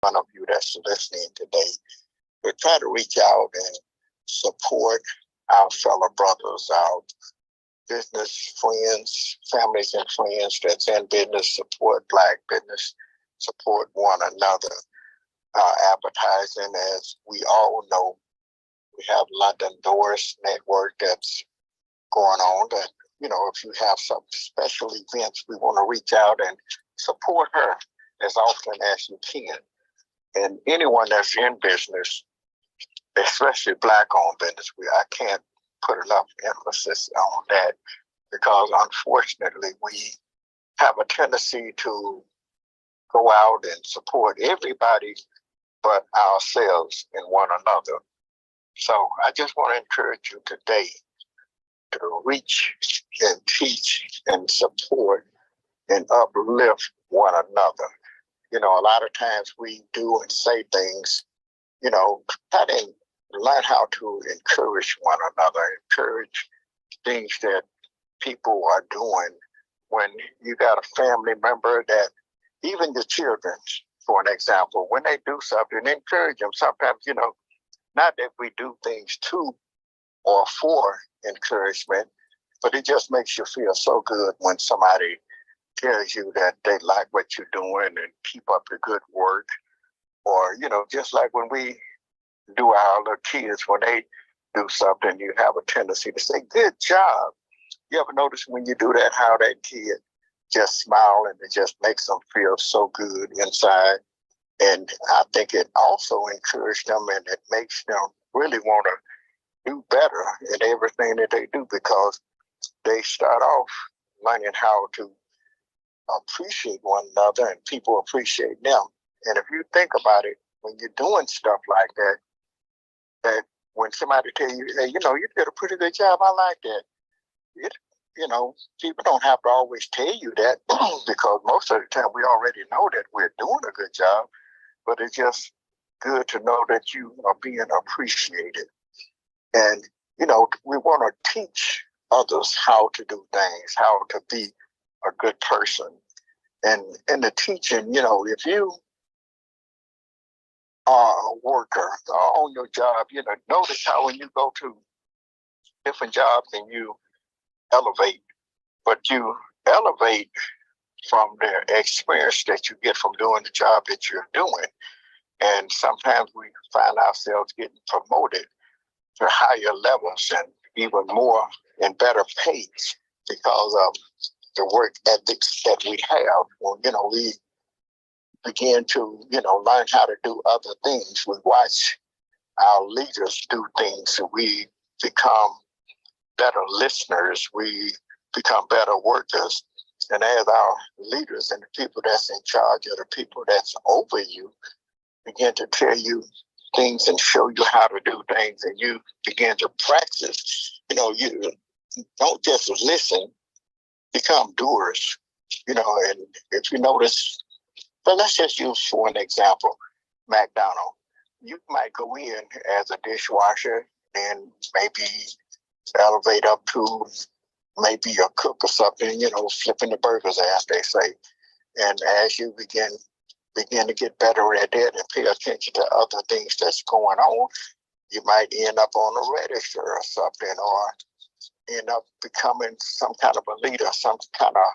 one of you that's listening today, to try to reach out and support our fellow brothers, our business friends, families and friends that's in business, support Black business, support one another. Advertising, as we all know, we have London Doors Network that's going on. That, if you have some special events, we want to reach out and support her as often as you can. And anyone that's in business, especially Black-owned business, I can't put enough emphasis on that, because unfortunately we have a tendency to go out and support everybody but ourselves and one another. So I just want to encourage you today to reach and teach and support and uplift one another. A lot of times we do and say things, try to learn how to encourage one another, encourage things that people are doing. When you got a family member, that even your children, for an example, when they do something, encourage them. Sometimes, not that we do things to or for encouragement, but it just makes you feel so good when somebody tells you that they like what you're doing and keep up the good work. Or, just like when we do our little kids, when they do something, you have a tendency to say, good job. You ever notice when you do that, how that kid just smile and it just makes them feel so good inside? And I think it also encourages them, and it makes them really want to do better in everything that they do, because they start off learning how to appreciate one another and people appreciate them. And if you think about it, when you're doing stuff like that, that when somebody tell you, hey, you did a pretty good job, I like that. People don't have to always tell you that because most of the time we already know that we're doing a good job, but it's just good to know that you are being appreciated. And, we want to teach others how to do things, how to be a good person. And in the teaching, if you are a worker on your job, notice how when you go to different jobs and you elevate, but you elevate from the experience that you get from doing the job that you're doing. And sometimes we find ourselves getting promoted to higher levels and even more and better paid because of the work ethics that we have. Well, we begin to, learn how to do other things. We watch our leaders do things, and we become better listeners. We become better workers. And as our leaders and the people that's in charge of the people that's over you begin to tell you things and show you how to do things, and you begin to practice, you don't just listen, become doers, and if you notice, but let's just use for an example, McDonald's. You might go in as a dishwasher and maybe elevate up to maybe a cook or something, flipping the burgers, as they say. And as you begin to get better at that and pay attention to other things that's going on, you might end up on a register or something, or end up becoming some kind of a leader, some kind of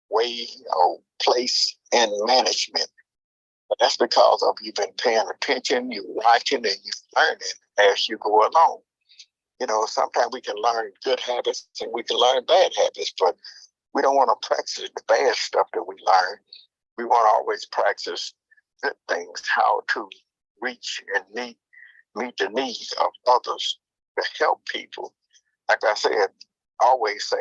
way or place in management. But that's because of you've been paying attention, you're watching, and you're learning as you go along. Sometimes we can learn good habits and we can learn bad habits, but we don't want to practice the bad stuff that we learn. We want to always practice good things, how to reach and meet the needs of others, to help people. Like I said, I always say,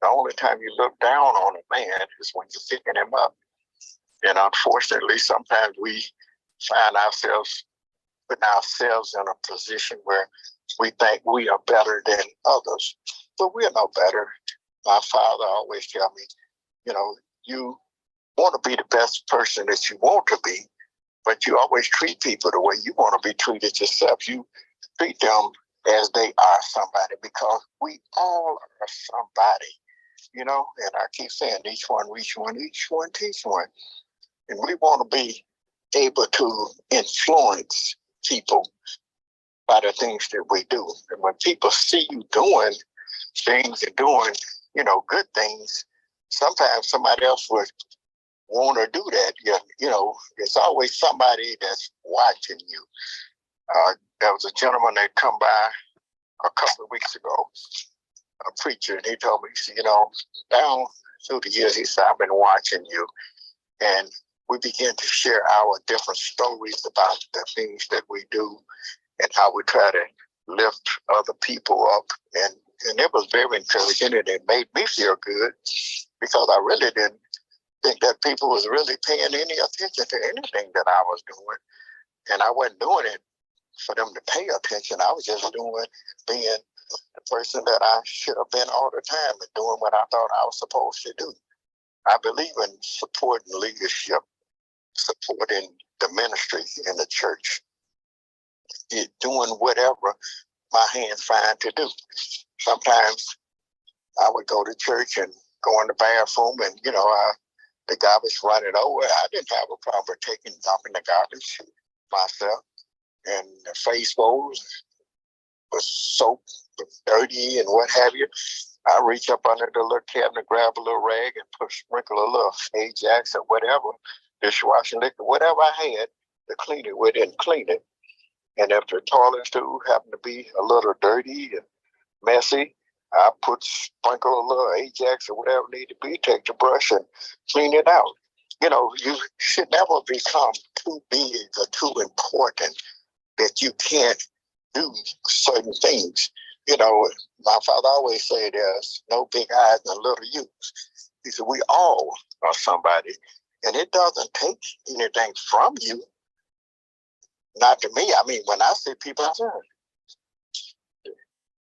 the only time you look down on a man is when you're picking him up. And unfortunately, sometimes we find ourselves putting ourselves in a position where we think we are better than others, but we're no better. My father always tell me, you want to be the best person that you want to be, but you always treat people the way you want to be treated yourself. You treat them as they are somebody, because we all are somebody, and I keep saying each one reach one, each one teach one. And we want to be able to influence people by the things that we do. And when people see you doing things and doing, good things, sometimes somebody else would want to do that. There's always somebody that's watching you. There was a gentleman that come by a couple of weeks ago, a preacher, and he told me, he said, down through the years, he said, I've been watching you. And we began to share our different stories about the things that we do and how we try to lift other people up. And it was very encouraging, and it made me feel good because I really didn't think that people was really paying any attention to anything that I was doing. And I wasn't doing it for them to pay attention. I was just being the person that I should have been all the time and doing what I thought I was supposed to do. I believe in supporting leadership, supporting the ministry in the church, doing whatever my hands find to do. Sometimes I would go to church and go in the bathroom and, the garbage running over. I didn't have a problem dumping the garbage myself. And the face bowls was soap, dirty and what have you. I reach up under the little cabinet, grab a little rag and sprinkle a little Ajax or whatever, dishwashing liquid, whatever I had to clean it with and clean it. And if the toilet stool happened to be a little dirty and messy, I sprinkle a little Ajax or whatever need to be, take the brush and clean it out. You should never become too big or too important that you can't do certain things. My father always said there's no big eyes and little U's. He said, we all are somebody. And it doesn't take anything from you. Not to me. I mean, when I see people,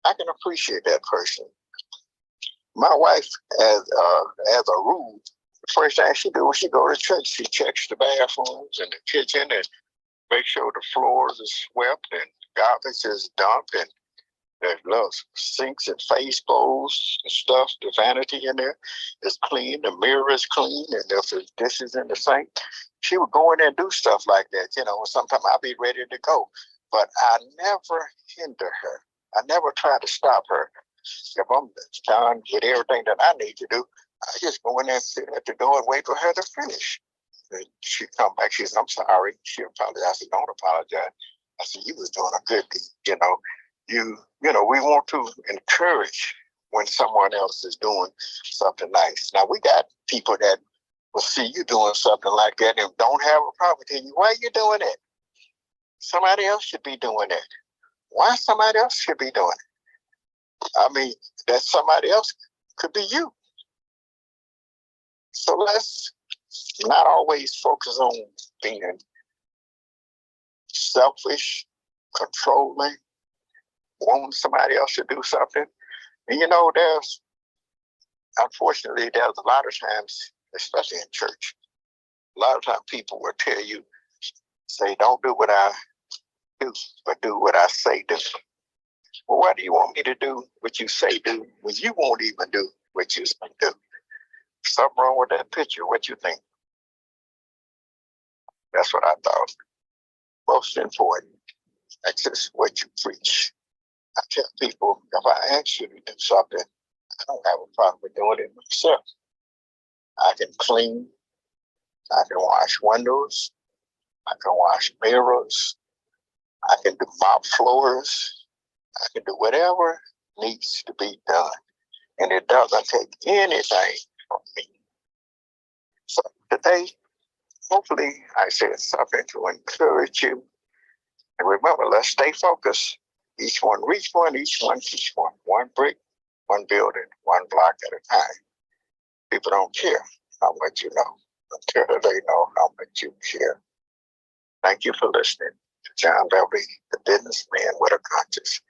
I can appreciate that person. My wife, as a rule, the first thing she do when she go to church, she checks the bathrooms and the kitchen and make sure the floors are swept and garbage is dumped and there's little sinks and face bowls and stuff. The vanity in there is clean. The mirror is clean. And if there's dishes in the sink, she would go in there and do stuff like that. Sometimes I'd be ready to go. But I never hinder her. I never try to stop her. If I'm done with everything that I need to do, I just go in there and sit at the door and wait for her to finish. And she come back. She says, I'm sorry. She apologized. I said, don't apologize. I said, you was doing a good deed. We want to encourage when someone else is doing something nice. Now, we got people that will see you doing something like that and don't have a problem with you. Why are you doing it? Somebody else should be doing it. Why somebody else should be doing it? I mean, that somebody else could be you. So let's not always focus on being selfish, controlling, wanting somebody else to do something. And unfortunately, there's a lot of times, especially in church, a lot of times people will tell you, say, don't do what I do, but do what I say do. Well, why do you want me to do what you say do when you won't even do what you say do? Something wrong with that picture. What you think? That's what I thought. Most important, that's just what you preach. I tell people, if I ask you to do something, I don't have a problem with doing it myself. I can clean, I can wash windows, I can wash mirrors, I can do mop floors, I can do whatever needs to be done. And it doesn't take anything from me. So today, hopefully I said something to encourage you. And remember, let's stay focused. Each one reach one, each one teach one. One brick, one building, one block at a time. People don't care how much you know until they know how much you care. Thank you for listening to John Belby, the businessman with a conscience.